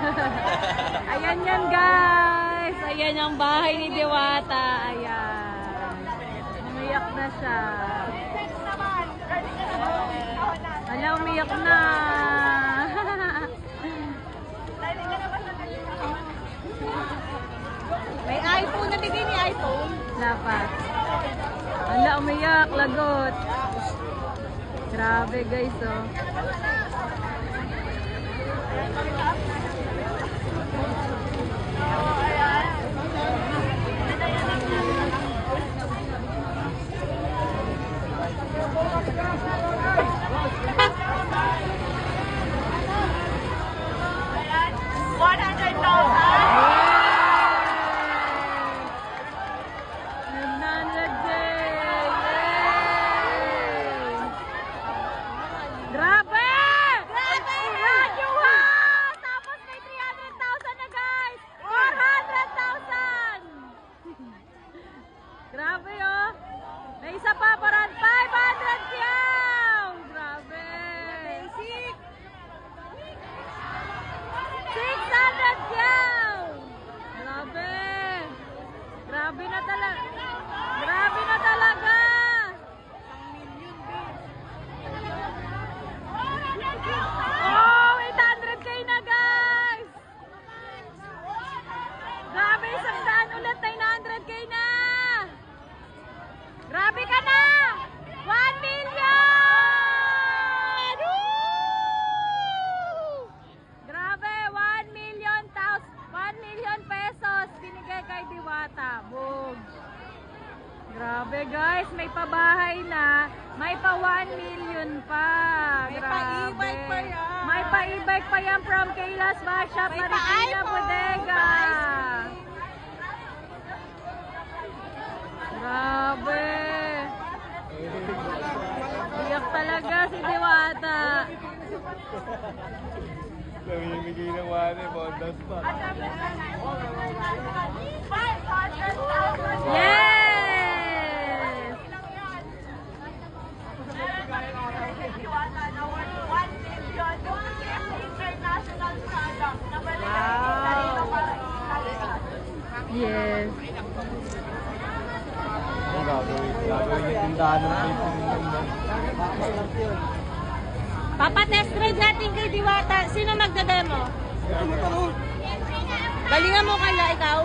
Ayan yan guys. Ayan ang bahay ni Diwata. Ayan. Umiyak na siya. Ala, umiyak na. May iPhone na bigay ni iPhone. Dapat. Ala, umiyak. Lagot. Grabe guys, oh. Grabe oh. May isa pa para 500 kyaw. Grabe. Basic. 600 kyaw. Grabe. Grabe na talaga. Grabe na talaga. Oh, 800k na guys. Grabe, isang daan ulit, 900k na. Grabe ka na! 1 million! Woo! Grabe, 1 million pesos binigay kay Diwata. Boom! Grabe guys, may pabahay na, may pa 1 million pa. May Grabe. pa-e-bike pa yan. May pa-e-bike pa yan from Kayla's Bashop, May Marikina pa-iPhone, Bodega. Grabe. Iyak talaga si Diwata. Namimigay ng money, bondas pa. Yes! Yes. Gagawin yung tindahan ng Papa-test drive natin kay Diwata. Sino magdademo? Galingan mo kaya ikaw?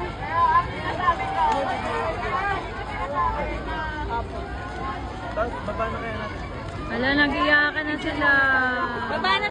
Tapos, baba na kaya natin. Wala, nag-iyakan na sila. Baba na